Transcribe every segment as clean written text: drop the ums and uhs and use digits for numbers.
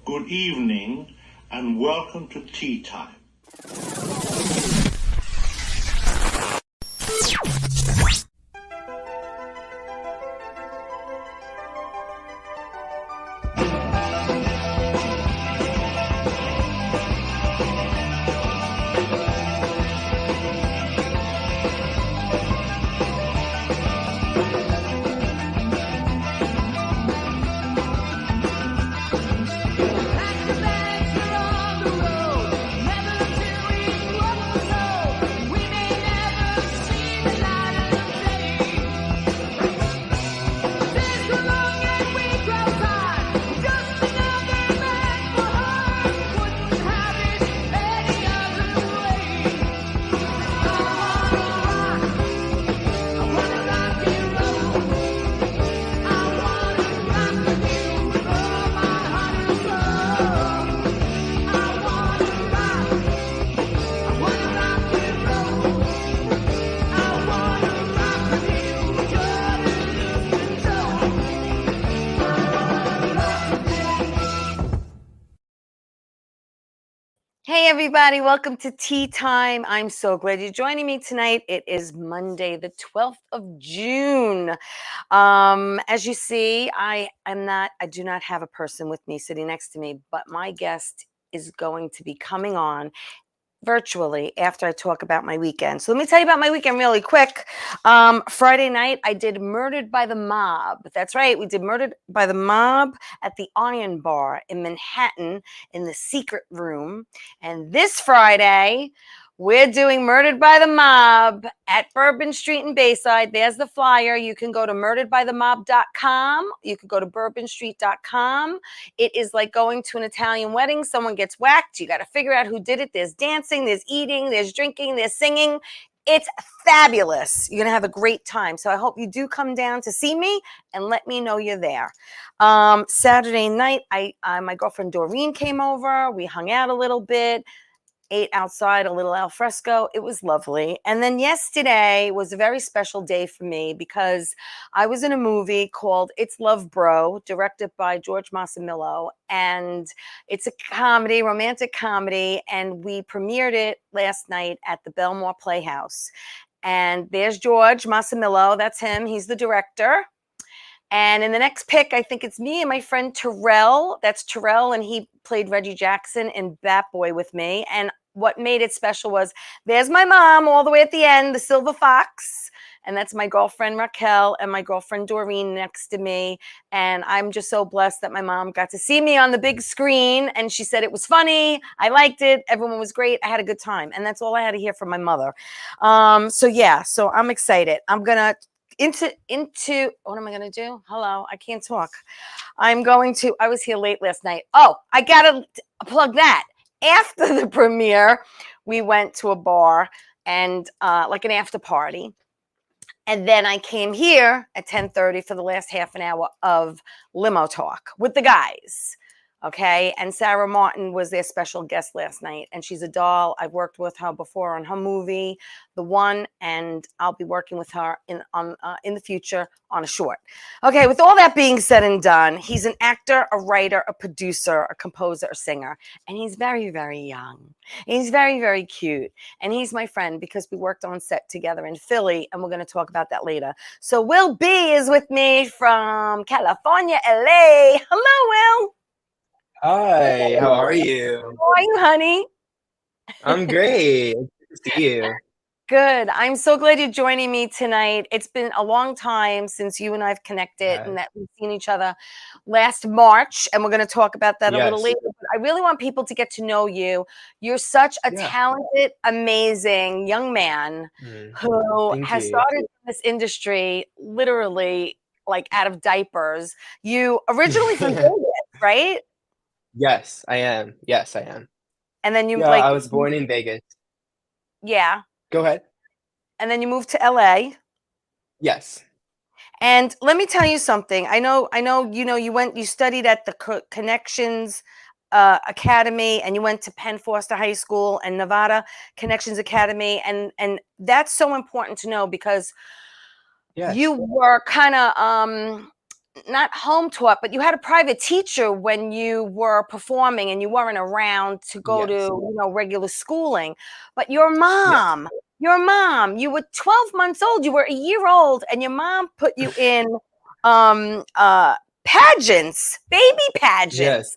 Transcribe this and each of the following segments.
good evening, and welcome to Tea Time. Hey everybody, welcome to Tea Time. I'm so glad you're joining me tonight. It is Monday, the 12th of June. As you see, I do not have a person with me sitting next to me, but my guest is going to be coming on virtually after I talk about my weekend. So let me tell you about my weekend really quick. Friday night, I did Murdered by the Mob. That's right. We did Murdered by the Mob at the Iron Bar in Manhattan in the secret room. And this Friday, we're doing Murdered by the Mob at Bourbon Street in Bayside. There's the flyer. You can go to murderedbythemob.com. You can go to bourbonstreet.com. It is like going to an Italian wedding. Someone gets whacked. You got to figure out who did it. There's dancing, there's eating, there's drinking, there's singing. It's fabulous. You're going to have a great time. So I hope you do come down to see me and let me know you're there. Saturday night, my girlfriend Doreen came over. We hung out a little bit. Ate outside, a little al fresco. It was lovely. And then yesterday was a very special day for me because I was in a movie called It's Love Bro, directed by George Massimillo. And it's a comedy, romantic comedy. And we premiered it last night at the Belmore Playhouse. And there's George Massimillo. That's him. He's the director. And in the next pick, I think it's me and my friend Terrell. That's Terrell, and he played Reggie Jackson in Bat Boy with me. And what made it special was there's my mom all the way at the end, the silver fox. And that's my girlfriend Raquel and my girlfriend Doreen next to me. And I'm just so blessed that my mom got to see me on the big screen. And she said it was funny. I liked it. Everyone was great. I had a good time. And that's all I had to hear from my mother. So I'm excited. I'm going to into what am I going to do? Hello, I can't talk. I was here late last night. Oh, I got to plug that. After the premiere, we went to a bar and like an after party. And then I came here at 10:30 for the last half an hour of limo talk with the guys. Okay. And Sarah Martin was their special guest last night. And she's a doll. I've worked with her before on her movie, The One, and I'll be working with her in the future on a short. Okay. With all that being said and done, he's an actor, a writer, a producer, a composer, a singer. And he's very, very young. He's very, very cute. And he's my friend because we worked on set together in Philly. And we're going to talk about that later. So Will B is with me from California, LA. Hello, Will. Hi, how are you? How are you, honey? I'm great. Good to see you. Good. I'm so glad you're joining me tonight. It's been a long time since you and I've connected and that we've seen each other last March, and we're going to talk about that a little later. But I really want people to get to know you. You're such a talented, amazing young man who has started in this industry literally like out of diapers. You originally from Vegas, right? Yes, I am. Yes, I am. And then you I was born in Vegas. Yeah. Go ahead. And then you moved to LA. Yes. And let me tell you something. I know, you studied at the Connections Academy, and you went to Penn Foster High School and Nevada Connections Academy. And that's so important to know because you were kind of not home taught, but you had a private teacher when you were performing and you weren't around to go to, Yes. regular schooling. But Yes. your mom, you were 12 months old, you were a year old, and your mom put you in um uh pageants, baby Yes. pageants.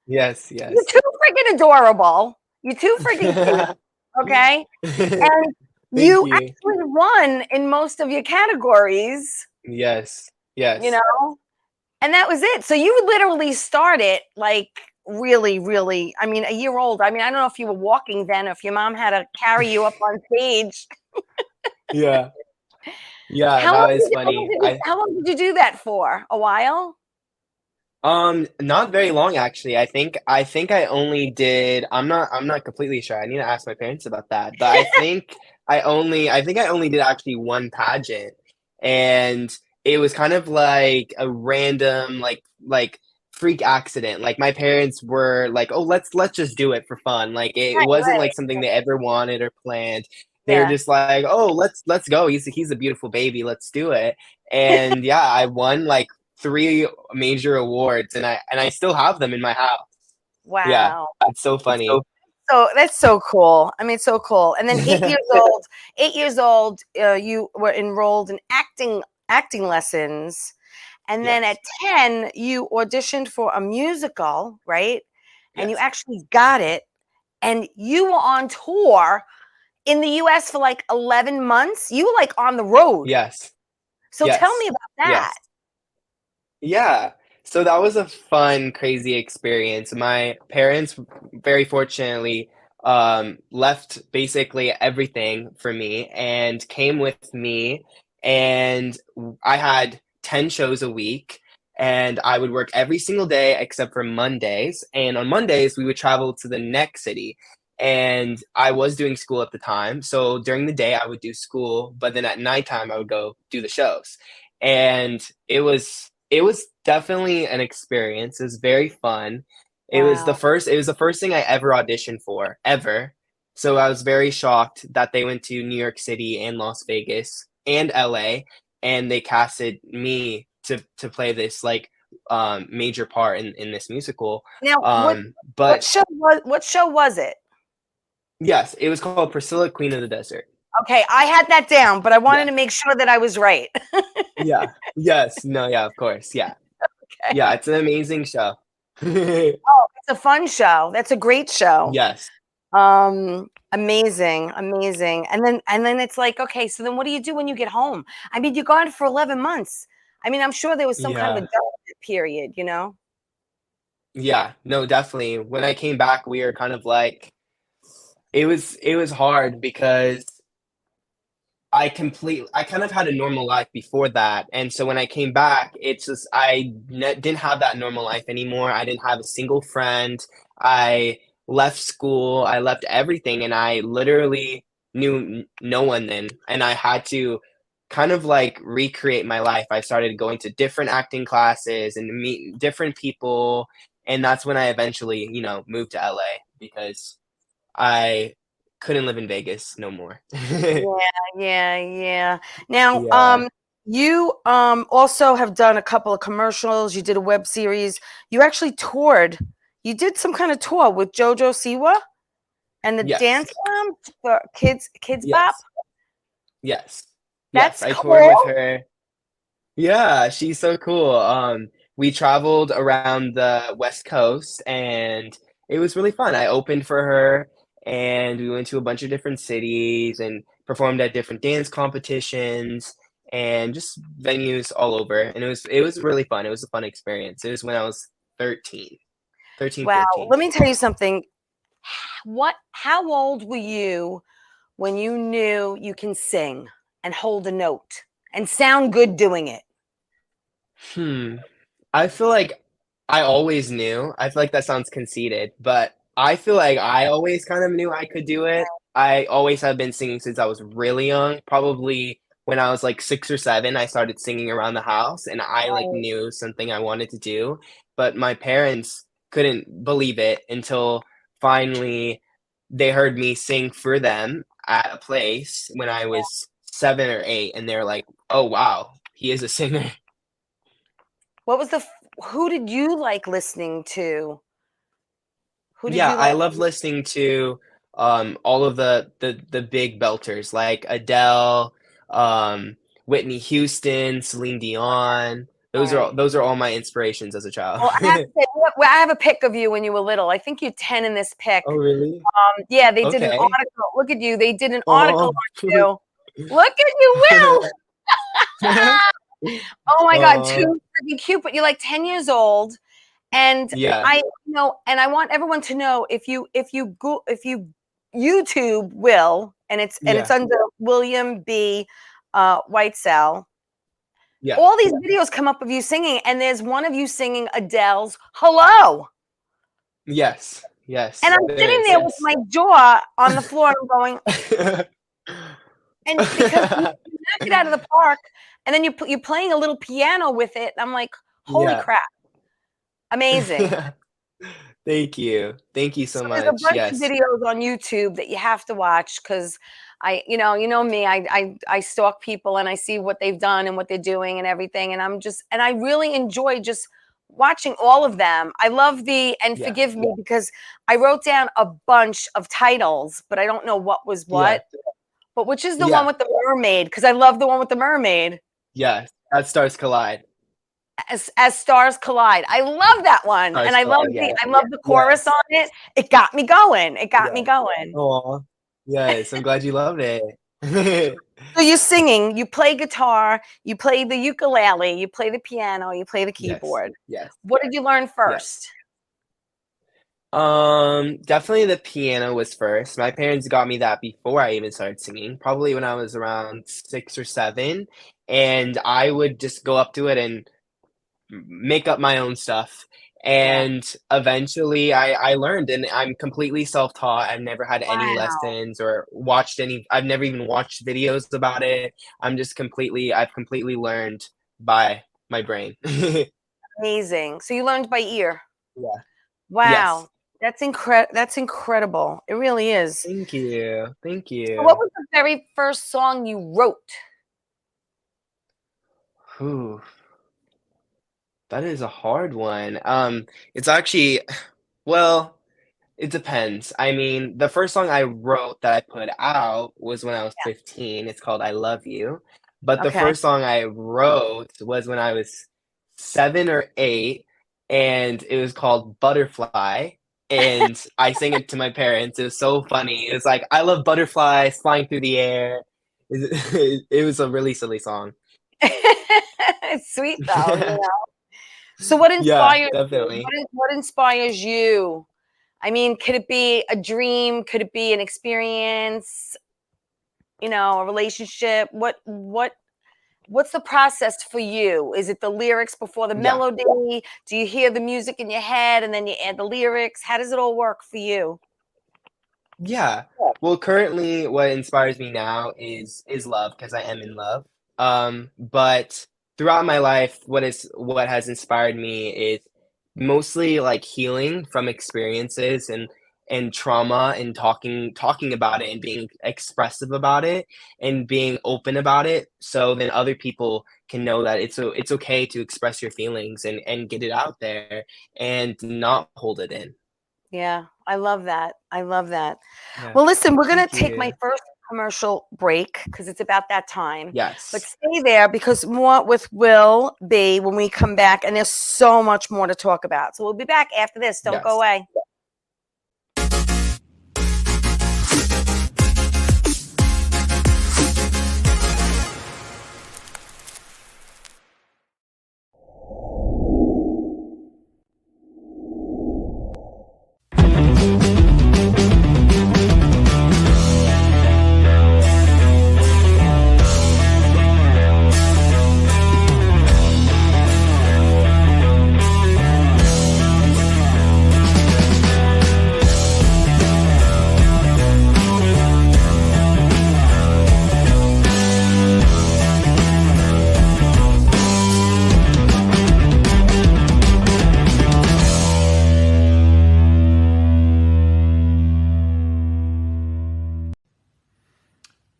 Yes. You're Yes. too freaking adorable. You're too freaking cute. Okay. And Thank you you. actually won in most of your categories, Yes. you Yes. know, and that was it. So you literally started like really, really, I mean, a year old. I mean, I don't know if you were walking then, or if your mom had to carry you up on stage. Yeah. Yeah, How that long is did you, funny. how long did you do that for? A while? Not very long actually. I think I only did I'm not completely sure. I need to ask my parents about that. But I think I only did actually one pageant. And it was kind of like a random like freak accident. Like my parents were like, "Oh, let's just do it for fun." Like it Right, wasn't like right. something they ever wanted or planned. They were Yeah. just like, "Oh, let's go. He's a beautiful baby. Let's do it." And yeah, I won like three major awards, and I still have them in my house. Yeah, Wow. it's so funny. So that's so cool. I mean, so cool. And then 8 years old, 8 years old, you were enrolled in acting lessons. And then at Yes, 10, you auditioned for a musical, right? And you yes, actually got it. And you were on tour in the US for like 11 months. You were like on the road. yes, So tell me yes, about that. yes. Yeah. So that was a fun, crazy experience. My parents, very fortunately, left basically everything for me and came with me. And I had 10 shows a week, and I would work every single day except for Mondays. And on Mondays, we would travel to the next city. And I was doing school at the time. So during the day, I would do school, but then at nighttime, I would go do the shows. And it was definitely an experience. It was very fun. Wow. It was the first thing I ever auditioned for, ever. So I was very shocked that they went to New York City and Las Vegas and LA, and they casted me to play this like major part in this musical. Now, But what show was it? yes, it was called Priscilla, Queen of the Desert. Okay, I had that down, but I wanted Yeah. to make sure that I was right. Yeah. Yes. No, yeah, of course. Yeah. Okay. Yeah, it's an amazing show. Oh, it's a fun show. That's a great show. Yes. Amazing, amazing. And then it's like, okay, so then what do you do when you get home? I mean, you're gone for 11 months. I mean, I'm sure there was some kind of Yeah. adjustment period, you know? Yeah. No, definitely. When I came back, we were kind of like it was hard because I kind of had a normal life before that, and so when I came back, it's just didn't have that normal life anymore. I didn't have a single friend. I left school, I left everything, and I literally knew no one then, and I had to kind of like recreate my life. I started going to different acting classes and meet different people, and that's when I eventually, moved to LA because I couldn't live in Vegas no more. Yeah, yeah, yeah. Now, Yeah. you also have done a couple of commercials. You did a web series. You actually toured. You did some kind of tour with JoJo Siwa and the Yes. dance for Kids Bop. Yes. Yes. Yes, That's I toured cool. with her. Yeah, she's so cool. We traveled around the West Coast, and it was really fun. I opened for her, and we went to a bunch of different cities and performed at different dance competitions and just venues all over. And it was really fun. It was a fun experience. It was when I was 13, 13, Wow. 14. Let me tell you something. How old were you when you knew you can sing and hold a note and sound good doing it? Hmm. I feel like I always knew. I feel like that sounds conceited, but I feel like I always kind of knew I could do it. I always have been singing since I was really young. Probably when I was like 6 or 7, I started singing around the house, and I like Right. knew something I wanted to do, but my parents couldn't believe it until finally they heard me sing for them at a place when I was 7 or 8, and they're like, "Oh wow, he is a singer." What was who did you like listening to? Who did Yeah, you I like? love listening to all of the big belters like Adele, Whitney Houston, Celine Dion. All right. Those are all my inspirations as a child. Well, I have to say, well, I have a pic of you when you were little. I think you're 10 in this pic. Oh, really? Yeah, they did an Okay. article. Look at you. They did an article Oh. on you. Look at you, Will. Oh my God, Aw. too freaking cute. But you're like 10 years old, and Yeah, I and I want everyone to know if you YouTube Will, and it's yeah, under William B. Whitesell. yeah. All these videos come up of you singing, and there's one of you singing Adele's "Hello." Yes, And yes, I'm there sitting is, there with yes. my jaw on the floor and I'm going, and because you knock it out of the park, and then you're playing a little piano with it. I'm like, holy Yeah. crap, amazing. Thank you. Thank you So so there's a much, bunch of yes. videos on YouTube that you have to watch because you know me, I stalk people and I see what they've done and what they're doing and everything, and I really enjoy just watching all of them. I love and Yeah, forgive me because I wrote down a bunch of titles, but I don't know what was yeah, what. But which is the one yeah, with the mermaid? Because I love the one with the mermaid. yes. As stars collide. As stars collide. I love that one, and Stars collide, yeah. I love the chorus Yes, on it. It got me going. It got me yeah. going. Aw. Yes, I'm glad you loved it. So you're singing, you play guitar, you play the ukulele, you play the piano, you play the Yes, keyboard. yes, What did you learn yes. first? Definitely the piano was first. My parents got me that before I even started singing, probably when I was around 6 or 7, and I would just go up to it and make up my own stuff. Yeah. And eventually I learned and I'm completely self-taught. I've never had any Wow. lessons or watched any I've never even watched videos about it. I've completely learned by my brain. Amazing. So you learned by ear. Yeah. Yes. Wow. That's incredible. It really is. Thank you. Thank So what you. was the very first song you wrote? Whew, that is a hard one. It's actually well, it depends. I mean, the first song I wrote that I put out was when I was 15. It's called "I Love You." But the Okay. first song I wrote was when I was 7 or 8, and it was called "Butterfly," and I sang it to my parents. It was so funny. It was like, "I love butterflies flying through the air." It was a really silly song. It's sweet though, you know. So what Yeah, inspires you? definitely. What inspires you? I mean, could it be a dream? Could it be an experience? You know, a relationship? What's the process for you? Is it the lyrics before the Yeah. melody? Do you hear the music in your head and then you add the lyrics? How does it all work for you? Yeah. Well, currently, what inspires me now is love because I am in love. But throughout my life, what has inspired me is mostly like healing from experiences and trauma and talking about it and being expressive about it and being open about it so then other people can know that it's okay to express your feelings and get it out there and not hold it in. Yeah, I love that. I love that. Yeah. Well, listen, we're gonna Thank take my you. first commercial break because it's about that time. But Yes. stay there because more with Will B when we come back, and there's so much more to talk about. So we'll be back after this. Don't go Yes. away.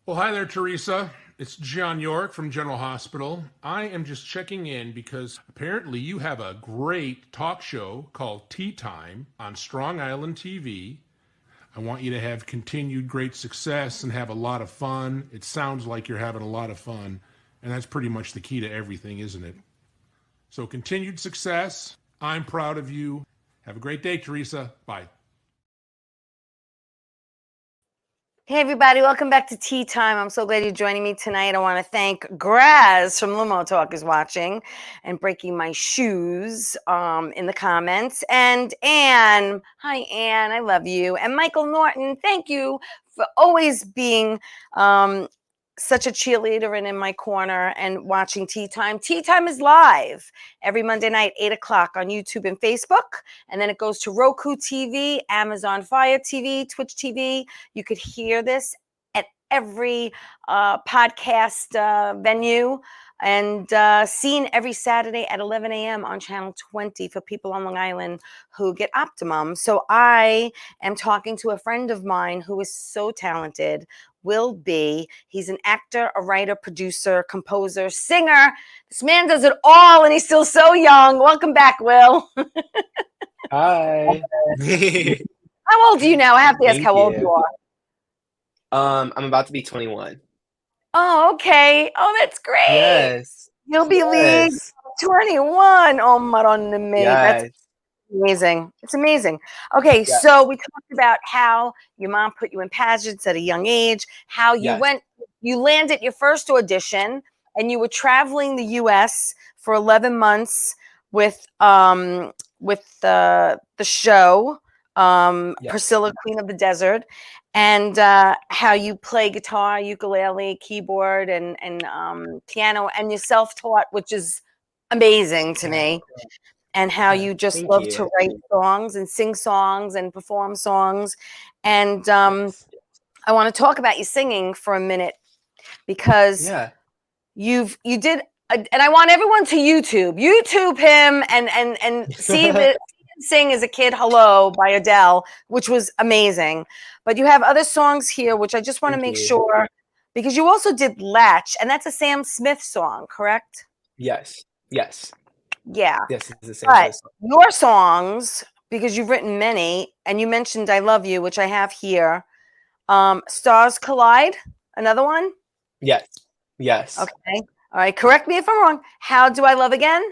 Well, hi there, Theresa. It's John York from General Hospital. I am just checking in because apparently you have a great talk show called Tea Time on Strong Island TV. I want you to have continued great success and have a lot of fun. It sounds like you're having a lot of fun, and that's pretty much the key to everything, isn't it? So, continued success. I'm proud of you. Have a great day, Theresa. Bye. Hey everybody, welcome back to Tea Time. I'm so glad you're joining me tonight. I want to thank Graz from Limo Talk is watching and breaking my shoes in the comments. And Anne, hi Anne, I love you. And Michael Norton, thank you for always being such a cheerleader and in my corner and watching Tea Time. Tea Time is live every Monday night, 8 o'clock on YouTube and Facebook. And then it goes to Roku TV, Amazon Fire TV, Twitch TV. You could hear this at every podcast venue and seen every Saturday at 11 a.m. on Channel 20 for people on Long Island who get Optimum. So I am talking to a friend of mine who is so talented, Will B. He's an actor, a writer, producer, composer, singer. This man does it all, and he's still so young. Welcome back, Will. Hi. How old are you now? I have to ask Thank how old you. you are. I'm about to be 21. Oh, okay. Oh, that's great. Yes. You'll be league Yes. 21. Oh, Madonna me. That's Yes. amazing. It's amazing. Okay, Yes. so we talked about how your mom put you in pageants at a young age, how you Yes. you landed your first audition, and you were traveling the U.S. for 11 months with the show Yes. Priscilla, Queen of the Desert, and how you play guitar, ukulele, keyboard, and piano, and you're self-taught, which is amazing to me. And how you just Thank love you. to write songs and sing songs and perform songs. And Yes. I want to talk about you singing for a minute because Yeah. you did, and I want everyone to YouTube him and see the sing as a kid, Hello by Adele, which was amazing. But you have other songs here, which I just want to Thank make you. sure, because you also did Latch, and that's a Sam Smith song, correct? Yes. Yes. Yeah. Yes, it's the same But song. your songs, because you've written many, and you mentioned I Love You, which I have here. Stars Collide, another one? Yes. Yes. Okay. All right. Correct me if I'm wrong. How Do I Love Again?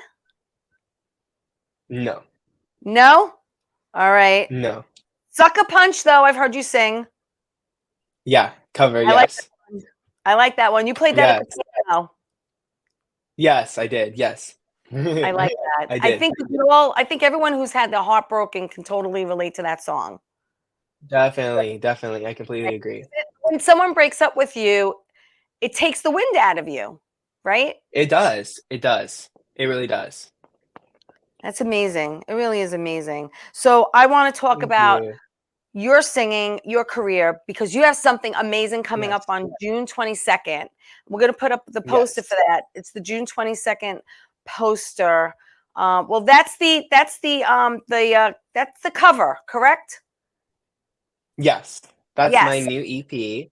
No. No? All right. No. Sucker Punch, though, I've heard you sing. Yeah. Cover. I like Yes. that one. I like that one. You played that at Yes. the piano. Yes, I did. Yes. I like that. I I did. think everyone who's had their heart broken can totally relate to that song. Definitely. Definitely. I completely agree. When someone breaks up with you, it takes the wind out of you, right? It does. It does. It really does. That's amazing. It really is amazing. So I want to talk Thank about you. your singing, your career, because you have something amazing coming Yes. up on June 22nd. We're going to put up the poster Yes. for that. It's the June 22nd poster. Well, that's the cover, correct? Yes. That's my Yes, new EP.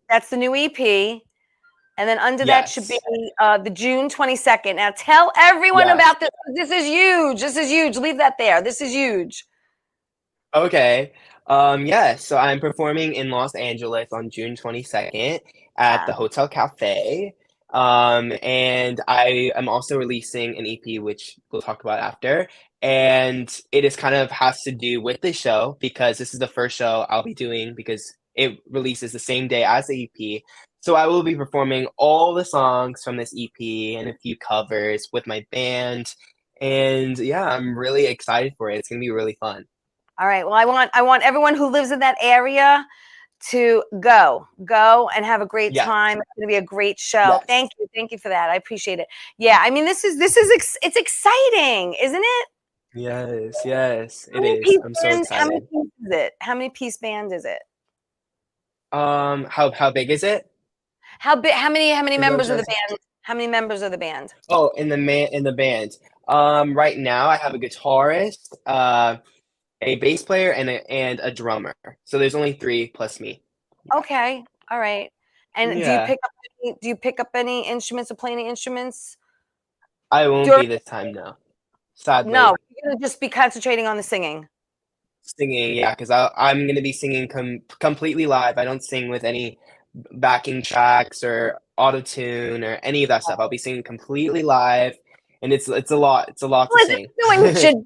that's the new EP. And then under that should be Yes. the June 22nd. Now tell everyone Yes. about this. This is huge. This is huge. Leave that there. This is huge. Okay. Yeah, so I'm performing in Los Angeles on June 22nd at the Hotel Cafe. And I am also releasing an EP, which we'll talk about after. And it is kind of has to do with the show because this is the first show I'll be doing because it releases the same day as the EP. So I will be performing all the songs from this EP and a few covers with my band. And yeah, I'm really excited for it. It's gonna be really fun. All right. Well, I want everyone who lives in that area to go and have a great Yes. time. It's going to be a great show. Yes. Thank you for that. I appreciate it. Yeah, I mean, it's exciting, isn't it? Yes, yes, How it many is. piece I'm so band? How many excited. piece is it? How many piece band is it? How big is it? How big? How many Is that what members you're of the asking? band? How many members of the band? Oh, in the band. Right now I have a guitarist, a bass player, and a drummer. So there's only 3 plus me. Okay. All right. And Yeah. do you pick up any instruments or play any instruments? I won't During, be this time, no. no, Sadly. you're gonna just be concentrating on the singing. Singing, yeah, because I'm gonna be singing completely live. I don't sing with any backing tracks or auto-tune or any of that stuff. I'll be singing completely live, and it's a lot. It's a lot to Well, as sing. you're doing, it should.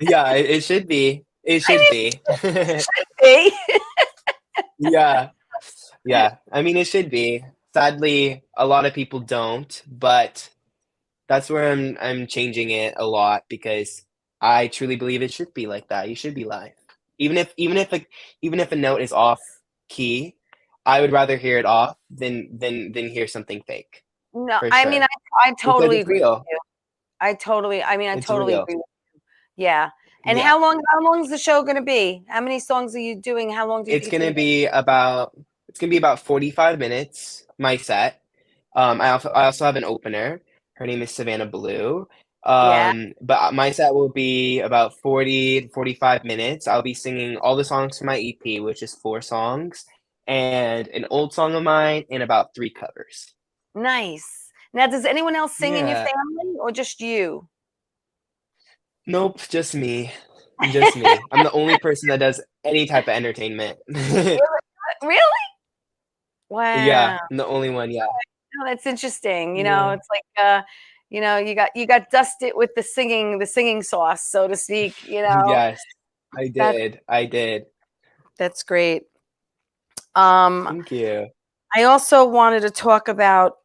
Yeah, it should be. It I should mean, be. it should be. Yeah, yeah. I mean, it should be. Sadly, a lot of people don't, but that's where I'm changing it a lot because I truly believe it should be like that. You should be live. Even if a note is off key, I would rather hear it off than hear something fake, No, for I mean, sure. I Because totally it's agree with real. you. I It's totally real. agree with you. Yeah. And Yeah. how long is the show going to be? How many songs are you doing? How long do you It's think it's gonna going to be? be about it's gonna be about 45 minutes, my set. I also have an opener. Her name is Savannah Blue. Yeah. But my set will be about 40 to 45 minutes. I'll be singing all the songs from my EP, which is 4 songs, and an old song of mine, and about 3 covers. Nice. Now, does anyone else sing in your Yeah. family or just you? Nope, just me. Just me. I'm the only person that does any type of entertainment. Really? Wow. Yeah, I'm the only one, yeah. No, that's interesting. Yeah. It's like you got dusted with the singing sauce, so to speak. Yes, I That's did. I did. that's great. Um, Thank you. I also wanted to talk about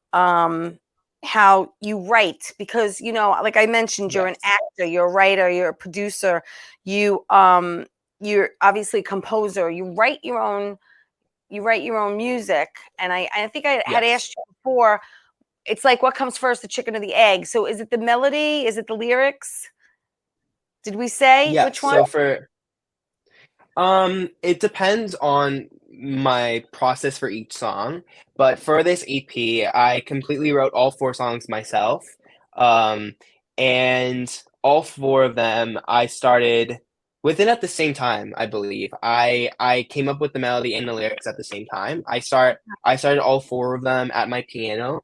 how you write because like I mentioned, you're an Yes. actor, you're a writer, you're a producer, you're obviously a composer. You write your own music, and I think I had Yes. asked you before. It's like what comes first, the chicken or the egg? So is it the melody? Is it the lyrics? Did we say Yes. which one? It depends on my process for each song, but for this EP, I completely wrote all 4 songs myself. Um, and all 4 of them I started within at the same time, I believe. I came up with the melody and the lyrics at the same time. I started all 4 of them at my piano,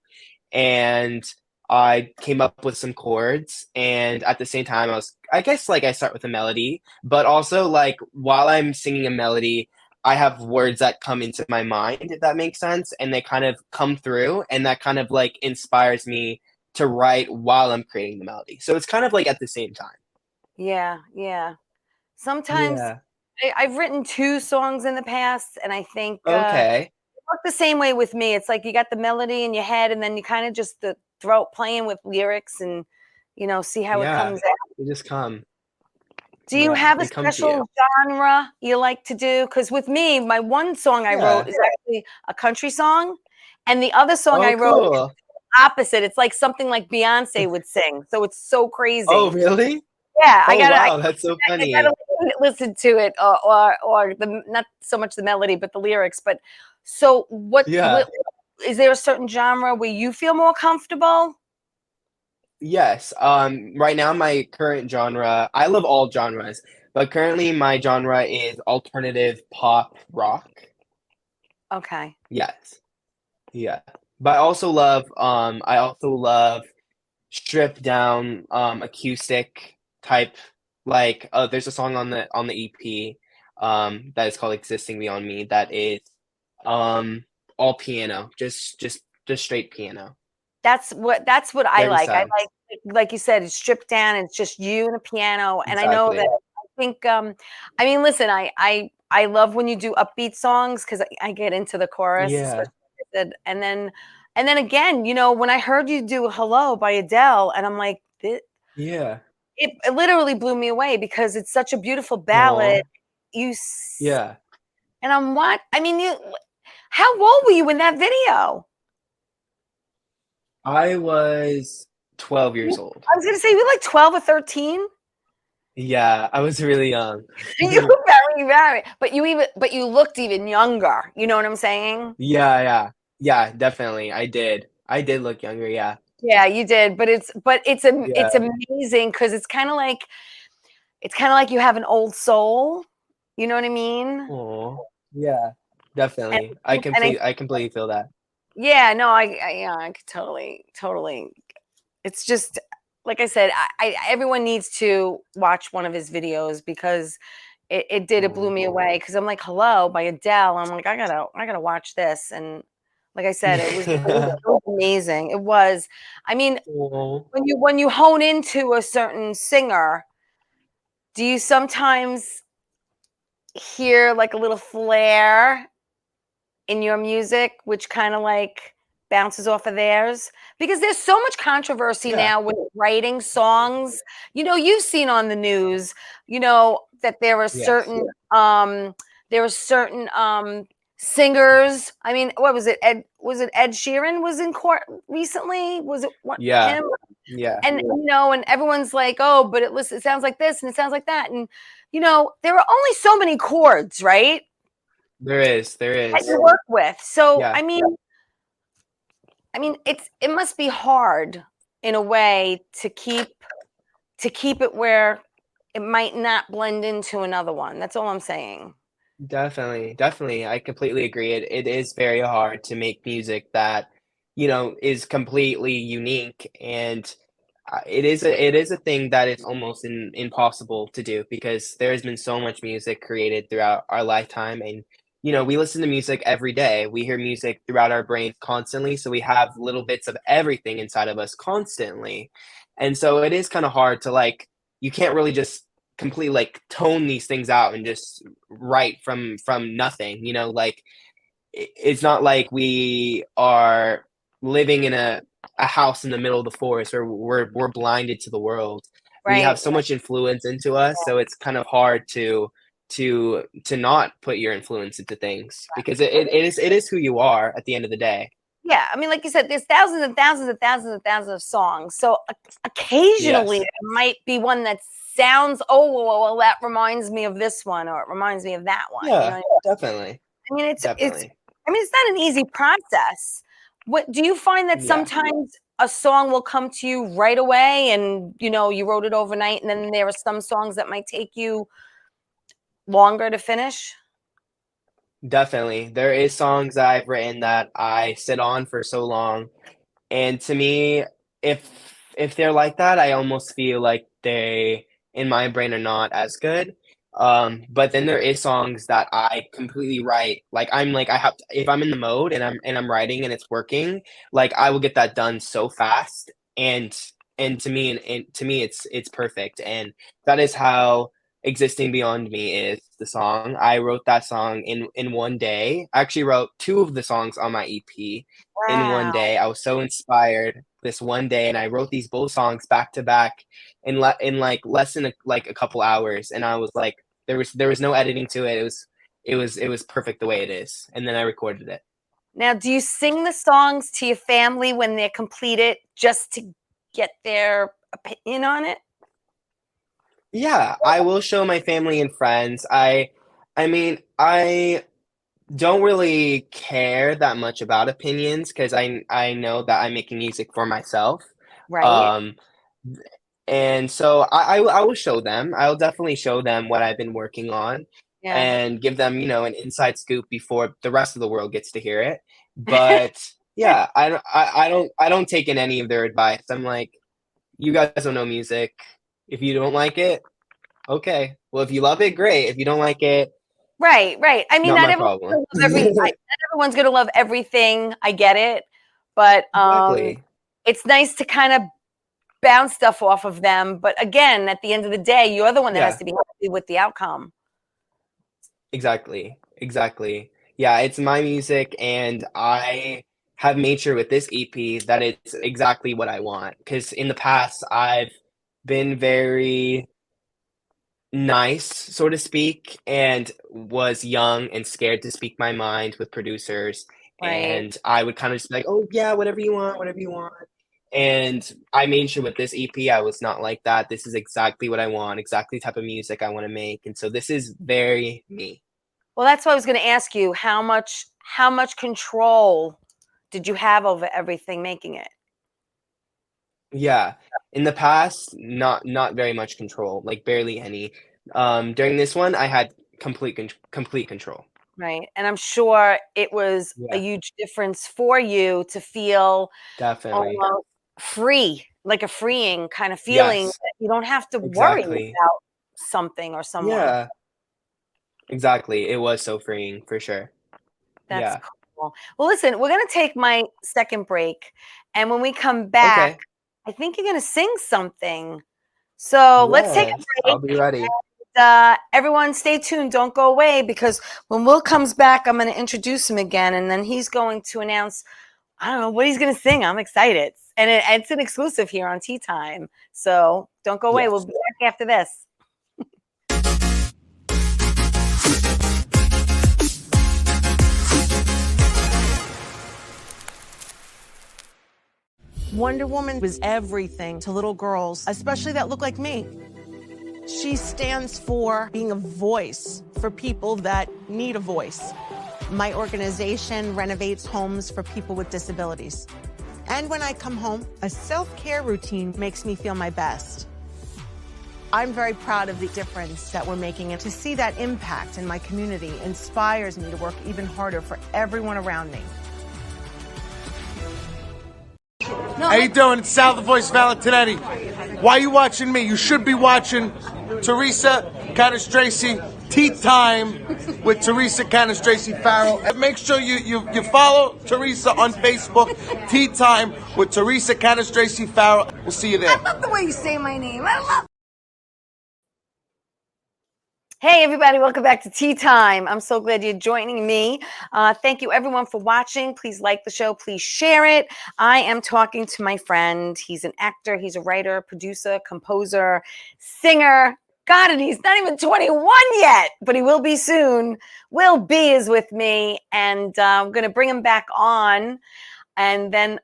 and I came up with some chords, and at the same time I guess like I start with a melody, but also like while I'm singing a melody, I have words that come into my mind, if that makes sense, and they kind of come through, and that kind of like inspires me to write while I'm creating the melody. So it's kind of like at the same time. Yeah, yeah. Sometimes Yeah. I've written 2 songs in the past, and I think Okay. it worked the same way with me. It's like you got the melody in your head, and then you kind of just throw playing with lyrics and see how it Yeah. comes out. They just come. Do you Yeah, have a they come to you. special genre you like to do? Because with me, my one song I wrote Yeah. is actually a country song, and the other song I Oh, wrote is cool. opposite. It's like something like Beyonce would sing. So it's so Oh, crazy. really? Yeah, Oh, wow, that's so I gotta funny. listen to it, or the not so much the melody, but the lyrics. But so what Yeah. is there a certain genre where you feel more comfortable? Yes. Right now, my current genre, I love all genres, but currently my genre is alternative pop rock. Okay. Yes. Yeah. But I also love stripped down, acoustic type, like, there's a song on the EP, that is called Existing Beyond Me that is, um, all piano, just straight piano. That's what I Very like. I sad. like you said, it's stripped down. It's just you and a piano. And I know that Exactly. I think I mean, listen, I love when you do upbeat songs because I get into the chorus, Yeah. especially and then again, when I heard you do Hello by Adele, and I'm like, Yeah. it literally blew me away because it's such a beautiful ballad. Aw. You s- Yeah. and I'm what? I mean, how old were you in that video? I was 12 years old. I was gonna say you were like 12 or 13. Yeah, I was really young. You were very, very, but you looked even younger. You know what I'm saying? Yeah, yeah. Yeah, definitely, I did. I did look younger, yeah. Yeah, you did. It's Yeah. amazing because it's kind of like you have an old soul. You know what I mean? Aw. Yeah. And Definitely. and I completely feel that. yeah, no, yeah, I could totally. It's just like I said, everyone needs to watch one of his videos because it blew Mhm. me away because I'm like, "Hello" by Adele. I'm like, I gotta watch this, and like I said, Yeah. it was amazing. It was. I mean, Aw. when you hone into a certain singer, do you sometimes hear like a little flair in your music, which kind of like bounces off of theirs? Because there's so much controversy Yeah. now with writing songs. You've seen on the news, that Yes. there are certain singers. I mean, what was it? Ed Sheeran was in court recently? Was it what Yeah. him? Yeah. And and everyone's like, "Oh, but it sounds like this and it sounds like that." And there are only so many chords, right? There is. There That is. you work with. So, Yeah. it must be hard in a way to keep it where it might not blend into another one. That's all I'm saying. Definitely, definitely. I completely agree. It is very hard to make music that, is completely unique, and it is a thing that is almost impossible to do because there has been so much music created throughout our lifetime, and we listen to music every day. We hear music throughout our brains constantly, so we have little bits of everything inside of us constantly, and so it is kind of hard to like. You can't really just completely like tone these things out and just write from nothing. Like it's not like we are living in a house in the middle of the forest where we're blinded to the world. We have Right. so much influence into us, so it's kind of hard to not put your influence into things because it is who you are at the end of the day. Yeah. I mean, like you said, there's thousands and thousands and thousands and thousands of songs. So occasionally Yes. there might be one that sounds, oh, well, that reminds me of this one, or it reminds me of that one. Yeah, definitely. I mean, Definitely. it's not an easy process. What do you find that Yeah. sometimes a song will come to you right away and you wrote it overnight, and then there are some songs that might take you longer to finish? Definitely. There is songs that I've written that I sit on for so long. And to me, if if they're like that, I almost feel like they, in my brain, are not as good. But then there is songs that I completely write. Like I'm like I have to, if I'm in the mode and I'm writing and it's working, like I will get that done so fast. And and to me it's perfect. And that is how Existing Beyond Me is the song. I wrote that song in one day. I actually wrote two of the songs on my EP in one Wow. day. I was so inspired this one day, and I wrote these both songs back to back in like less than like a couple hours. And I was like, there was no editing to it. It was perfect the way it is. And then I recorded it. Now, do you sing the songs to your family when they're completed just to get their opinion on it? Yeah, I will show my family and friends. I mean, I don't really care that much about opinions because I know that I'm making music for myself. Right. Um, And so I will show them. I'll definitely show them what I've been working on Yeah. and give them, an inside scoop before the rest of the world gets to hear it. But yeah, I don't take in any of their advice. I'm like, you guys don't know music. If you don't like it, okay. Well, if you love it, great. If you don't like it, Right, right. I mean, not my problem. not everyone's gonna love everything. I get it, but Exactly. it's nice to kind of bounce stuff off of them. But again, at the end of the day, you're the one that has Yeah. to be happy with the outcome. Exactly, exactly. Yeah, it's my music, and I have made sure with this EP that it's exactly what I want. Because in the past, I've been very nice, so to speak, and was young and scared to speak my mind with producers. Right. And I would kind of just be like, "Oh yeah, whatever you want, whatever you want." And I made sure with this EP, I was not like that. This is exactly what I want, exactly the type of music I want to make. And so this is very me. Well, that's what I was going to ask you. How much control did you have over everything making it? Yeah. In the past, not very much control, like barely any. During this one, I had complete control. Right. And I'm sure it was a Yeah, huge difference for you to feel definitely. almost free, like a freeing kind of feeling Yes, that you don't have to worry exactly. about something or someone. Yeah, exactly. It was so freeing for sure. That's Yeah. cool. Well, listen, we're going to take my second break. And when we come back, Okay. I think you're going to sing something. So let's take Yes, a I'll break. be ready. Everyone stay tuned. Don't go away because when Will comes back, I'm going to introduce him again. And then he's going to announce, I don't know what he's going to sing. I'm excited. And it's an exclusive here on Tea Time. So don't go away. We'll Yes. be back after this. Wonder Woman was everything to little girls, especially that look like me. She stands for being a voice for people that need a voice. My organization renovates homes for people with disabilities. And when I come home, a self-care routine makes me feel my best. I'm very proud of the difference that we're making, and to see that impact in my community inspires me to work even harder for everyone around me. How you doing? It's Sal, the voice Valentinetti. Why are you watching me? You should be watching Theresa Canastraci Tea Time with Theresa Canastraci Farrell. And make sure you follow Theresa on Facebook, Tea Time with Theresa Canastraci Farrell. We'll see you there. I love the way you say my name. I love. Hey, everybody, welcome back to Tea Time. I'm so glad you're joining me. Thank you, everyone, for watching. Please like the show. Please share it. I am talking to my friend. He's an actor. He's a writer, producer, composer, singer. God, and he's not even 21 yet, but he will be soon. Will B is with me, and I'm going to bring him back on. And then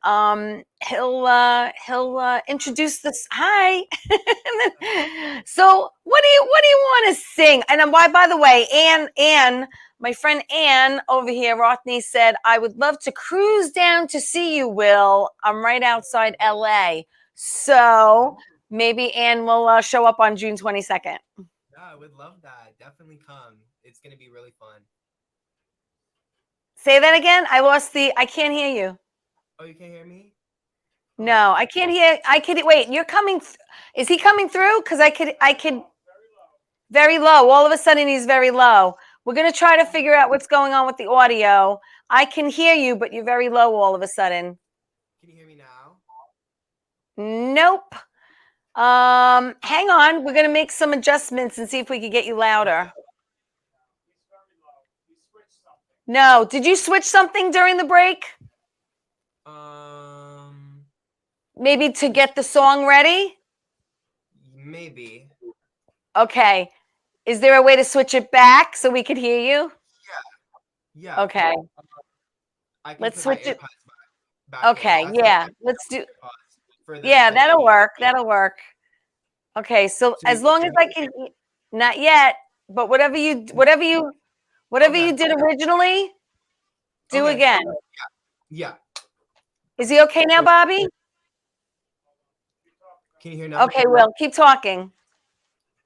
he'll introduce this. Hi. So what do you want to sing? And why, by the way, Anne, my friend Anne over here, Rothney said, I would love to cruise down to see you, Will. I'm right outside LA. So maybe Anne will show up on June 22nd. Yeah, I would love that. Definitely come. It's going to be really fun. Say that again. I can't hear you. Oh, you can't hear me? No, I can't hear. Wait, you're coming. Is he coming through? Because I could, very low. All of a sudden, he's very low. We're going to try to figure out what's going on with the audio. I can hear you, but you're very low all of a sudden. Can you hear me now? Nope. Hang on. We're going to make some adjustments and see if we can get you louder. No. Did you switch something during the break? Maybe to get the song ready? Maybe. Okay. Is there a way to switch it back so we could hear you? Yeah. Okay. I can Let's put my switch it. back Okay. in. Yeah. Let's do. For the Yeah, that'll second work. That'll work. Okay. So we as long as I can, not yet, but whatever you Okay. did originally, do Okay. again. Yeah. Is he okay now, Bobby? Can you hear now? Okay, Will, keep talking.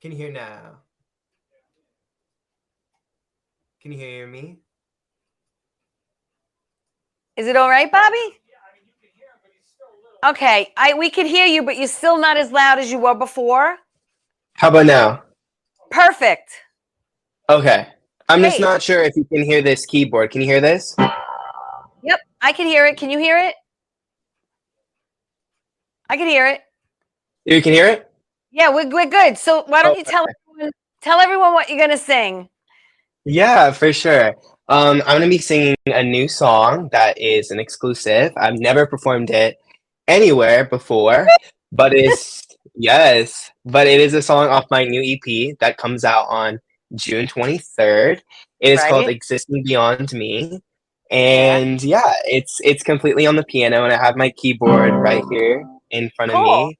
Can you hear now? Can you hear me? Is it all right, Bobby? Okay, we could hear you, but you're still not as loud as you were before. How about now? Perfect. Okay. I'm just Great. not sure if you can hear this keyboard. Can you hear this? Yep, I can hear it. Can you hear it? I can hear it. You can hear it? Yeah, we're good. So why don't you tell everyone what you're gonna sing? Yeah, for sure. I'm gonna be singing a new song that is an exclusive. I've never performed it anywhere before, but but it is a song off my new EP that comes out on June 23rd. It is called Right. Existing Beyond Me. And yeah, it's completely on the piano, and I have my keyboard right here in front of Cool. me,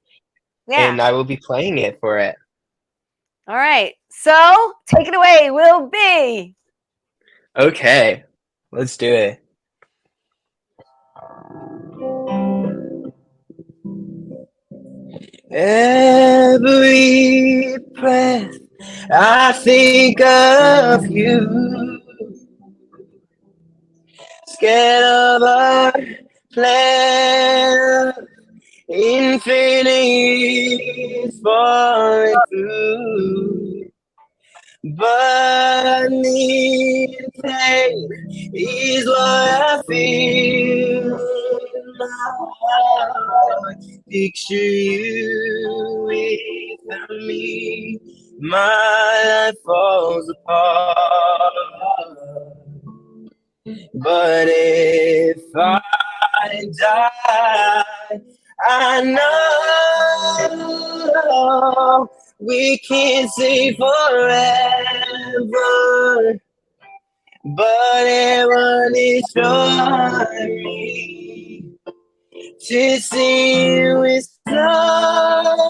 and Yeah. I will be playing it for it. All right. So take it away, Will B. Okay, let's do it. Every breath I think of you. scared of our plan. Infinity's falling through. But need pain is what I feel. My heart picture you without me. My life falls apart. But if I die, I know we can't say forever, but it won't destroy me to see you with somebody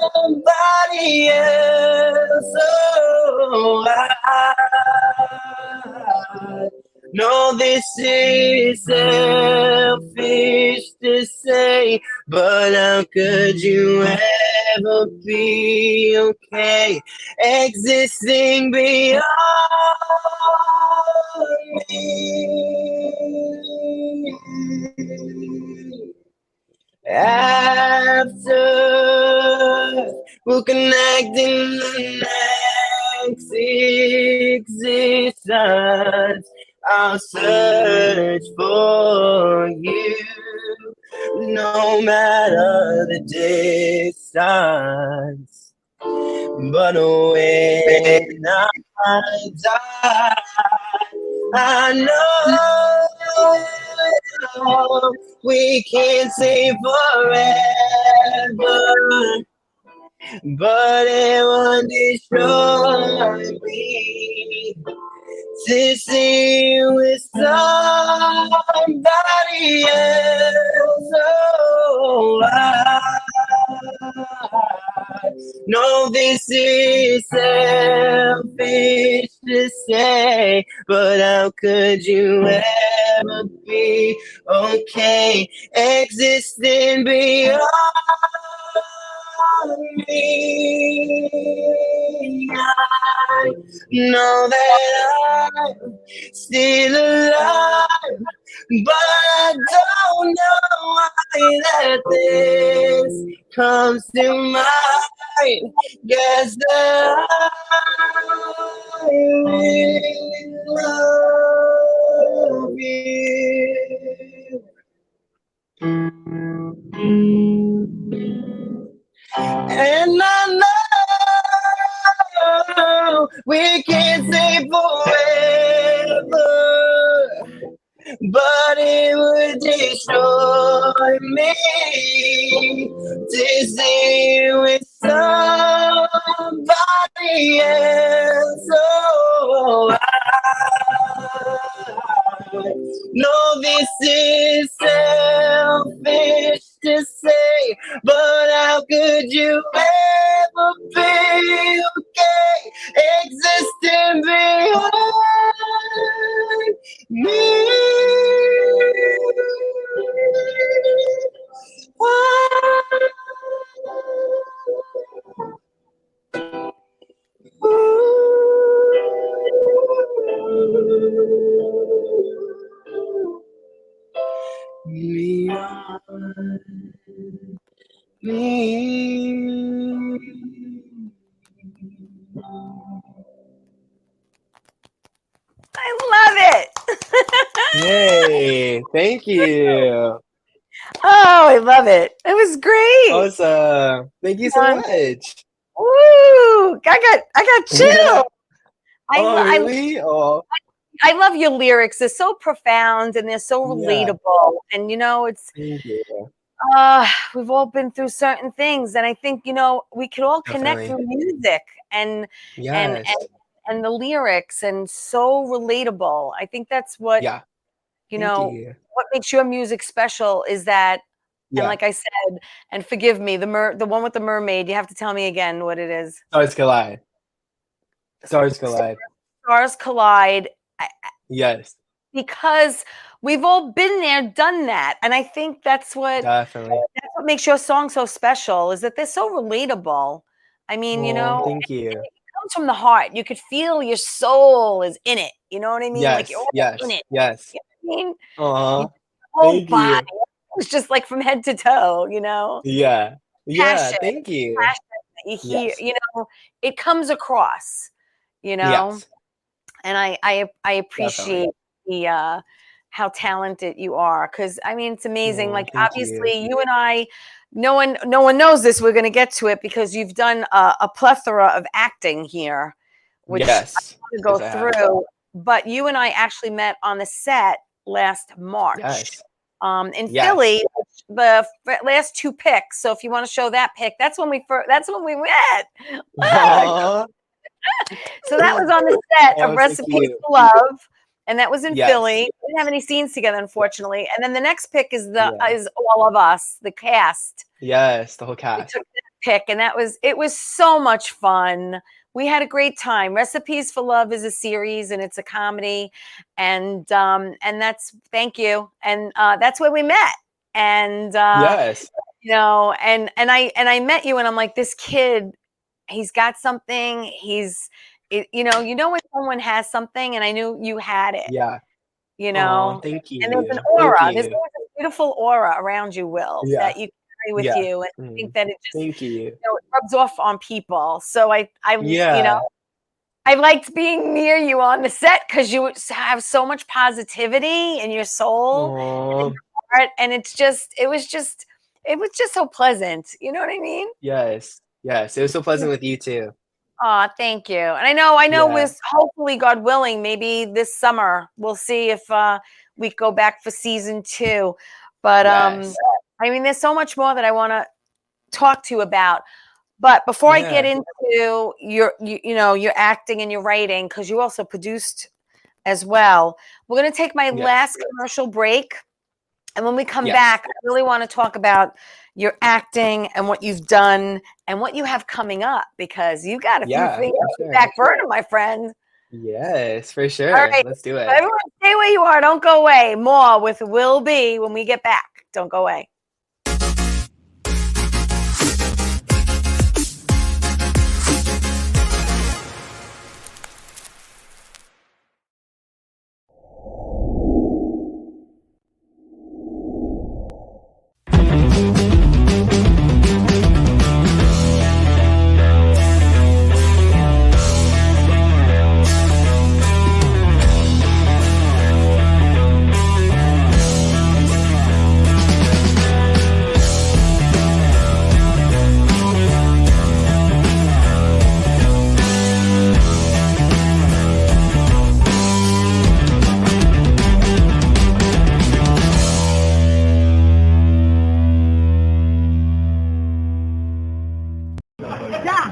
else. Oh, I know this is selfish to say, but how could you ever be okay existing beyond me? After we'll connect in the next existence. I'll search for you, no matter the distance. But when I die, I know we can't say forever, but it won't destroy me to see you with somebody else. Oh, I know this is selfish to say, but how could you ever be okay existing beyond me? I know that I'm still alive, but I don't know why that this comes to mind. Guess that I really love you. And I know we can't say forever, but it would destroy me to see you with somebody else. Oh, I know this is selfish to say, but how could you ever be okay existing behind me? I love it. Yay! Thank you. Oh, I love it. It was great. Awesome. Thank you so much. Woo! I got chills. Oh, really? Oh, I love your lyrics. They're so profound and they're so yeah. relatable. And you know, it's Thank you. we've all been through certain things, and I think we could all connect Definitely. through music and and Yes. and and the lyrics, and so relatable. I think that's what Yeah. you Thank know you. what makes your music special is that. And Yeah. like I said, and forgive me, the one with the mermaid. You have to tell me again what it is. Stars collide. Stars collide. Stars collide. Yes. Because we've all been there, done that, and I think Definitely. that's what makes your song so special, is that they're so relatable. I mean, Oh, thank it you. comes from the heart. You could feel your soul is in it. You know what I mean? Like you're Yes. all in Yes. it. Yes. mean? Aw, Whole thank body. you. It was just like from head to toe, Yeah. Yeah, passion, thank you. passion that you hear, Yes. it comes across, you know, Yes, and I definitely. appreciate the how talented you are, because I mean it's amazing. Aw, Like thank you. obviously you and I, no one knows this. We're going to get to it because you've done a plethora of acting here, which I Yes. want to Yes, go I have. through. But you and I actually met on the set last March Yes. in Yes. Philly, the last two picks. So if you want to show that pick, that's when we met. Aw. So that was on the set of Oh, so Recipes cute. for Love, and that was in Philly. Yes. We didn't have any scenes together, Yes. unfortunately. And then the next pick is Yeah. all of us, the cast. Yes, the whole We cast. took that pick, and it was so much fun. We had a great time. Recipes for Love is a series, and it's a comedy, and that's thank you, and that's where we met, and Yes. and I met you, and I'm like, this kid, he's got something. When someone has something, and I knew you had it, Yeah. you Oh, know, thank and there's an you. aura. Thank There's you. always a beautiful aura around you, Will, that Yeah. you carry with Yeah. you, and I think Mm. that it just, Thank you. it rubs off on people. So Yeah. I liked being near you on the set because you have so much positivity in your soul and in Aw. your heart, and it was just so pleasant. You know what I mean? Yes. Yes, it was so pleasant with you too. Oh, thank you. And I know Yeah. with hopefully, God willing, maybe this summer we'll see if we go back for season 2. But Yes. I mean, there's so much more that I want to talk to you about. But before I get Yeah. into your acting and your writing, because you also produced as well, we're going to take my Yes. last commercial break. And when we come Yes. back, I really want to talk about your acting and what you've done and what you have coming up, because you got a few Yeah, things for on the sure. back burner, my friend. Yes, for All sure. right. Let's do So it. everyone stay where you are. Don't go away. More with Will B when we get back. Don't go away. Doc,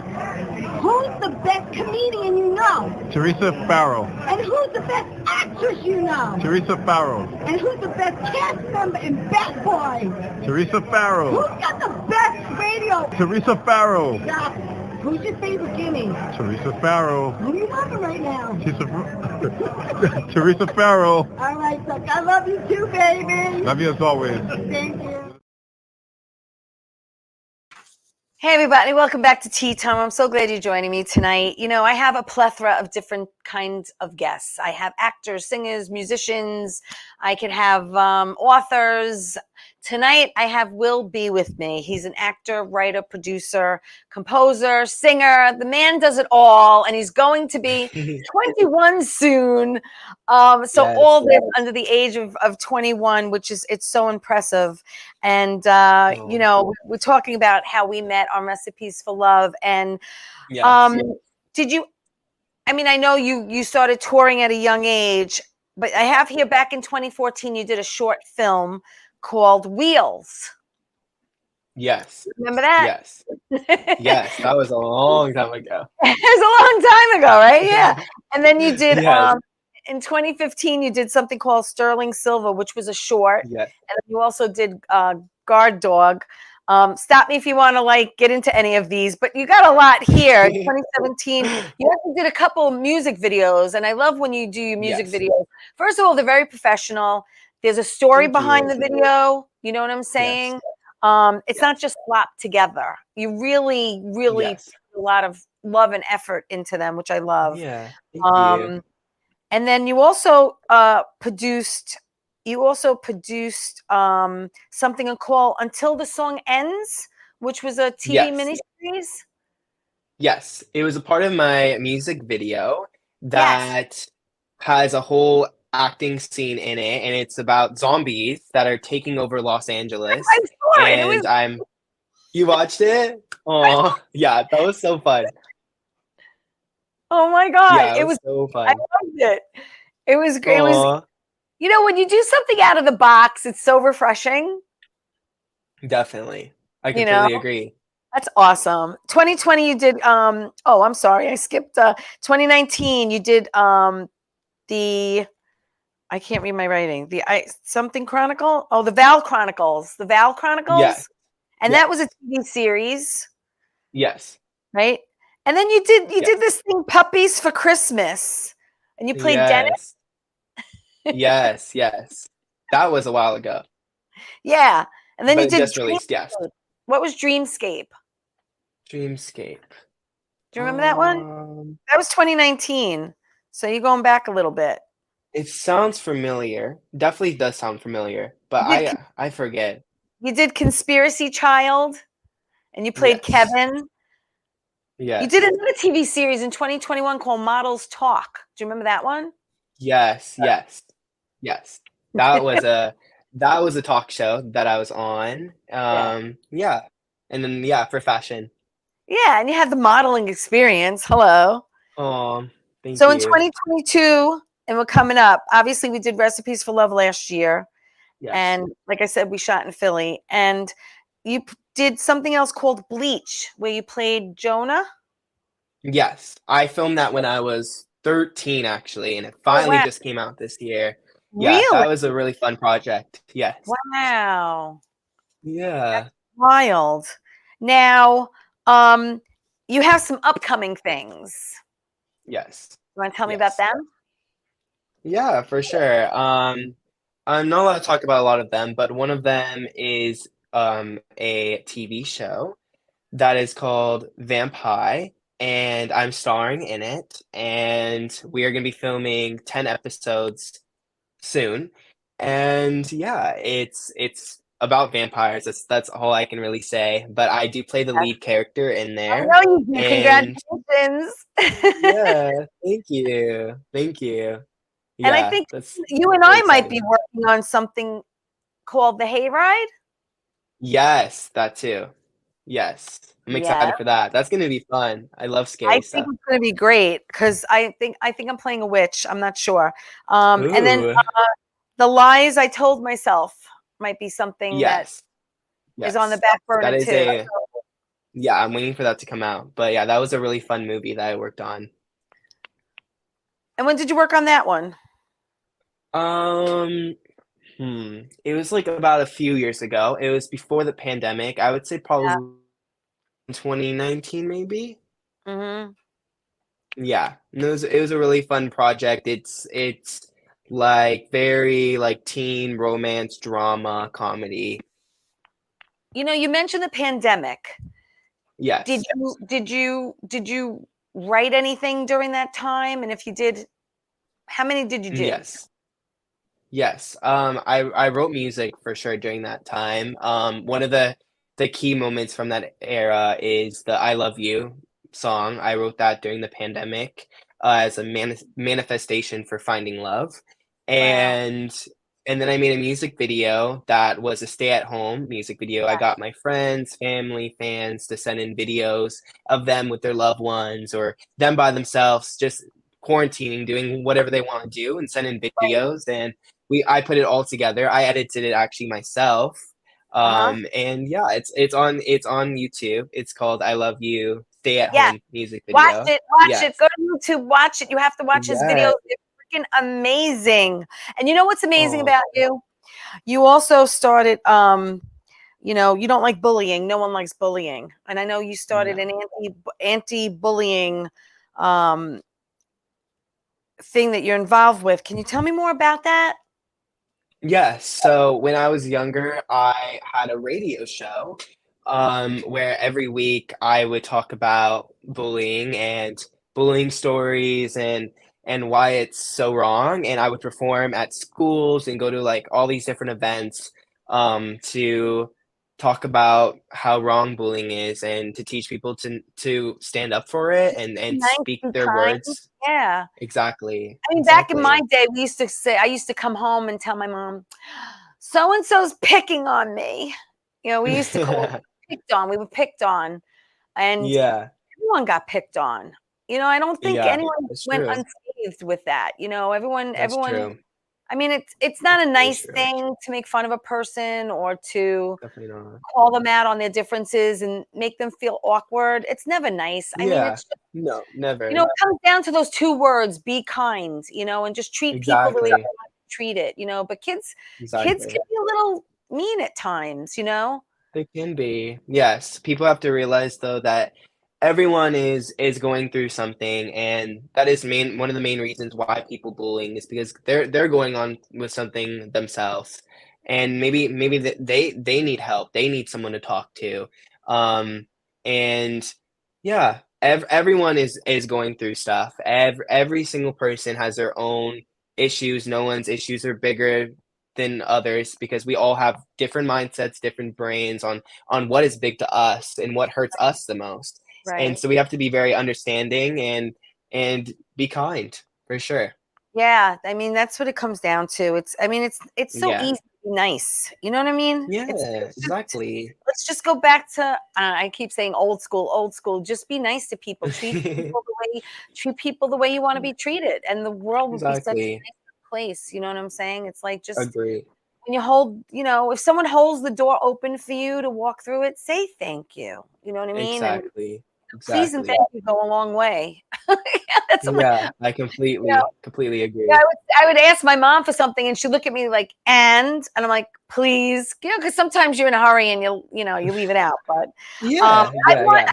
who's the best comedian you know? Theresa Farrow. And who's the best actress you know? Theresa Farrow. And who's the best cast member in Bad Boys? Teresa Farrow. Who's got the best radio? Teresa Farrow. Doc, who's your favorite Jimmy? Teresa Farrow. Who are you loving right now? Teresa Farrow. All right, Doc, I love you too, baby. Love you as always. Thank you. Hey, everybody. Welcome back to Tea Time. I'm so glad you're joining me tonight. I have a plethora of different kinds of guests. I have actors, singers, musicians. I can have authors. Tonight, I have Will B with me. He's an actor, writer, producer, composer, singer. The man does it all, and he's going to be 21 soon. So Yes. all this under the age of 21, it's so impressive. And, we're talking about how we met on Recipes for Love. And Yes. I know you started touring at a young age, but I have here back in 2014, you did a short film called Wheels. Yes. Remember that? Yes. Yes, that was a long time ago. It was a long time ago, right? Yeah. And then you did, Yes. in 2015, you did something called Sterling Silver, which was a short. Yes. And you also did Guard Dog. Stop me if you want to get into any of these, but you got a lot here. 2017, you also did a couple music videos, and I love when you do your music Yes. videos. First of all, they're very professional. There's a story Thank behind you. the video. You know what I'm saying? It's not Yes. just slapped together. You really, really Yes. put a lot of love and effort into them, which I love. Yeah. Thank you. And then you also produced you also produced something called Until the Song Ends, which was a TV Yes. miniseries. Yes. It was a part of my music video Yes. that has a whole acting scene in it, and it's about zombies that are taking over Los I Angeles. saw it. It was. And you watched it? Oh, yeah, that was so fun. Oh my God! Yeah, it It was was. so I fun. loved it. It was great. It was. Oh, When you do something out of the box, it's so refreshing. definitely. I You know, completely agree. that's awesome. 2020, you did. Oh, I'm sorry, I skipped. 2019, you did. The I can't read my writing. The something Chronicle. Oh, the Val Chronicles. The Val Yes, Chronicles, and that was a yes, TV series, yes, right? And then you yes, did this thing, Puppies for Christmas, and you played Dennis. yes, yes, yes. That was a while ago, Yeah, and then but you it did just released, yes. Dreamscape. What was Dreamscape? Dreamscape. Do you remember that one? That was 2019. So you're going back a little bit. It sounds familiar. Definitely does sound familiar, but You did I forget. you did Conspiracy Child, and you played Yes, Kevin. You did yes, another TV series in 2021 called Models Talk. Do you remember that one? yes, yes, yes. That was a that was a talk show that I was on. Yeah. Yeah, and then yeah, for fashion. Yeah, and you had the modeling experience. Hello. Oh, thank So in you. 2022, and we're coming up, obviously we did Recipes for Love last year. Yes. And like I said, we shot in Philly. And you did something else called Bleach, where you played Jonah. Yes, I filmed that when I was 13 actually, and it Oh, finally wow. just came out this year. Yeah, Really? that was a really fun project. Yes. Wow. Yeah. Wild. Now, um, you have some upcoming things. Yes. You want to tell me about Yes. them? Yeah, for sure. I'm not allowed to talk about a lot of them, but one of them is a TV show that is called Vamp High, and I'm starring in it, and we are going to be filming 10 episodes soon. And yeah, it's about vampires. That's all I can really say. But I do play the lead character in I there. know you do. And Congratulations. yeah, thank you. Thank you. And I Yeah, think that's you and really I might be exciting. working on something called The Hayride. Yes, that too. Yes. I'm Yeah. excited for that. That's gonna be fun. I love I scary think stuff. it's going to be great because I think I'm playing a witch. I'm not sure. And then Ooh. The Lies I Told Myself might be something that Yes. is on the Yes. back That burner is too. yeah, I'm waiting for that to come out. But yeah, that was a really fun movie that I worked on. And when did you work on that one? Um, It was like about a few years ago. It was before the pandemic. I would say Yeah. probably 2019 maybe. Mm-hmm. Yeah. And it was a really fun project. It's like very like teen romance drama comedy. You mentioned the pandemic. Did Yes. you write anything during that time? And if you did, how many did you do? Yes. Yes. I wrote music for sure during that time. One of the key moments from that era is the "I Love You" song. I wrote that during the pandemic, as a manifestation for finding love, Wow. and then I made a music video that was a stay-at-home music video. I got my friends, family, fans to send in videos of them with their loved ones or them by themselves, just quarantining, doing whatever they want to do, and send in Right. videos. And I put it all together. I edited it actually myself. Uh-huh. And yeah, it's on YouTube. It's called "I Love You" stay at Yeah. home music Watch video. it. Watch it. Yes. Go to YouTube. Watch it. You have to watch his videos. Yes. It's freaking amazing. And you know what's amazing Oh, about you? You also started you don't like bullying. No one likes bullying. And I know you started an no. anti-bullying um thing that you're involved with. Can you tell me more about that? Yes. So when I was younger, I had a radio show, where every week I would talk about bullying and bullying stories, and and why it's so wrong, and I would perform at schools and go to, like, all these different events, to talk about how wrong bullying is and to teach people to stand up for it Be and nice, speak be their kind. words. Yeah. Exactly, I mean, back in my exactly. day, we used to say, I used to come home and tell my mom, so and so's picking on me. You know, we used to call it picked on. We were picked on, and Yeah, everyone got picked on. You know, I don't think yeah, anyone that's went true. unscathed with that. You know, That's everyone. true. I mean, it's not a Very nice true. thing to make fun of a person or to Definitely not. call them out on their differences and make them feel awkward. It's never nice. I mean, Yeah. it's No, you know, never. it comes down to those 2 words, be kind, you know, and just treat people the way you Exactly, want to be treated, you know, but kids exactly. can be a little mean at times, you know? They can be. Yes, people have to realize though that everyone is going through something, and that is one of the main reasons why people bullying is because they're going on with something themselves, and maybe they need help. They need someone to talk to, and yeah, everyone is going through stuff. Every single person has their own issues. No one's issues are bigger than others because we all have different mindsets, different brains on what is big to us and what hurts us the most. And Right. so we have to be very understanding and be kind for sure. Yeah, I mean, that's what it comes down to. I mean, it's so Yeah. easy to be nice. You know what I mean? Yeah, It's just exactly. let's just go back to I keep saying old school, old school. Just be nice to people. Treat people the way you want to be treated, and the world would be such a Exactly. nicer place. You know what I'm saying? It's like just Agree. when you hold, you know, if someone holds the door open for you to walk through it, say thank you. You know what I mean? And Exactly. please and thank Exactly. you go a long way. Yeah, that's what, Yeah, I you know, completely yeah, agree. I would ask my mom for something and she'd look at me like, and I'm like, please, you know, because sometimes you're in a hurry and you know, you leave it out. But Yeah, yeah, yeah.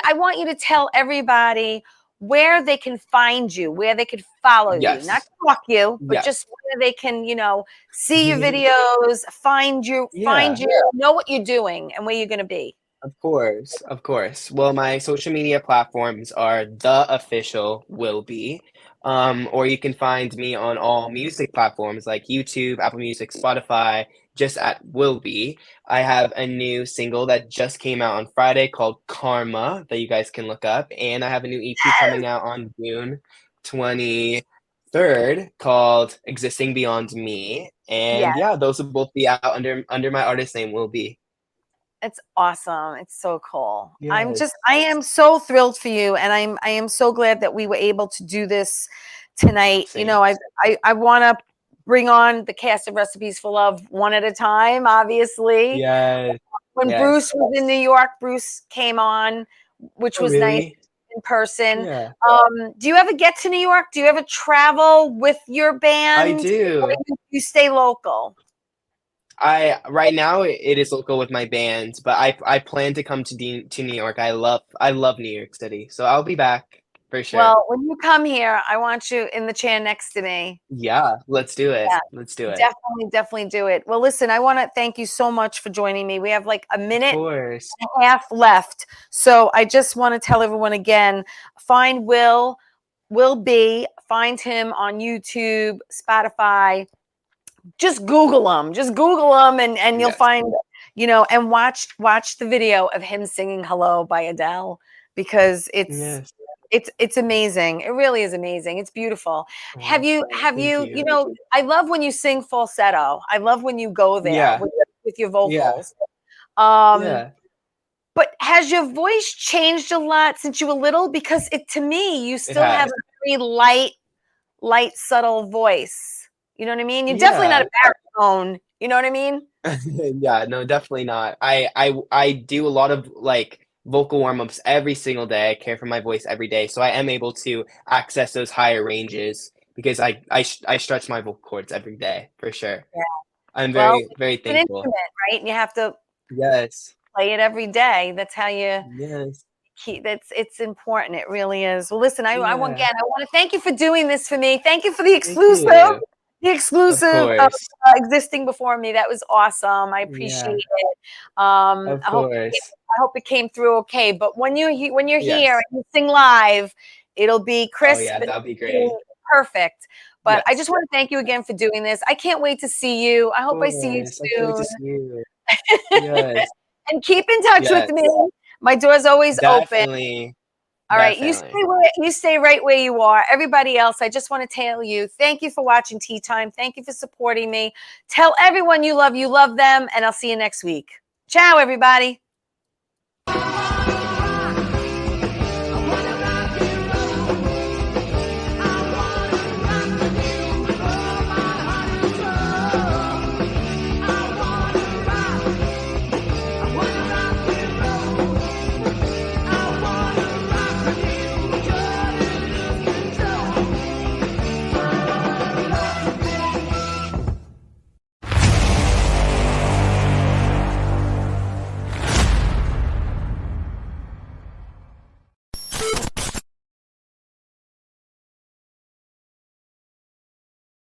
I want you to tell everybody where they can find you, where they could follow you, not Yes. stalk you, but Yes. just where they can, you know, see your videos, find Yeah. you, know what you're doing and where you're going to be. Of course, of course. Well, my social media platforms are The Official Will Be, or you can find me on all music platforms like YouTube, Apple Music, Spotify, just at Will Be. I have a new single that just came out on Friday called Karma that you guys can look up, and I have a new EP coming out on June 23rd called Existing Beyond Me. Yeah. And yeah, those will both be out under my artist name, Will Be. It's awesome. It's so cool. Yes. I am so thrilled for you. And I am so glad that we were able to do this tonight. You Same. know, I want to bring on the cast of Recipes for Love one at a time, obviously. Yes, When Bruce yes. was in New York, Bruce came on, which Oh, was nice really? in person. Yeah, Do you ever get to New York? Do you ever travel with your I band? Or do. you stay local? I right now it is local with my band, but I plan to come to New York. I love New York City, so I'll be back for sure. Well, when you come here, I want you in the chair next to me. Yeah, let's do it. Yeah, Let's do it. definitely do it. Well, listen, I want to thank you so much for joining me. We have like a Of minute course. and a half left. So I just want to tell everyone again, find Will B, find him on YouTube, Spotify. Just Google him. Just Google him and you'll Yes. find, you know, and watch the video of him singing Hello by Adele because Yes. it's amazing. It really is amazing. It's beautiful. Oh, Have thank you, you you. know, I love when you sing falsetto. I love when you go there Yeah. with your Yeah. vocals. Um, Yeah. but has your voice changed a lot since you were little? Because to me, you It still have has. a very light, subtle voice. You know what I mean? You're definitely not Yeah. a baritone. You know what I mean? Yeah, no, definitely not. I do a lot of like vocal warm-ups every single day. I care for my voice every day, so I am able to access those higher ranges because I stretch my vocal cords every day for sure. Yeah. I'm Well, very it's an thankful. instrument, right? And you have to Yes. play it every day. That's how you Yes. it's important. It really is. Well, listen, I want Yeah. again, I want to thank you for doing this for me. Thank you for Thank you. the Of exclusive course. existing before me. That was awesome. I appreciate Yeah. it. Of course. I hope it came through okay. But when you're here Yes. and you sing live, it'll be Oh crisp yeah, and that'd be great. perfect. But I Yes. just want to thank you again for doing this. I can't wait to see you. I hope I see you I can't wait to soon. see you. Yes. And keep in touch with Yes. me. My door's always open. Definitely. All right, Definitely. you stay right where you are. Everybody else, I just want to tell you, thank you for watching Tea Time. Thank you for supporting me. Tell everyone you love them, and I'll see you next week. Ciao, everybody.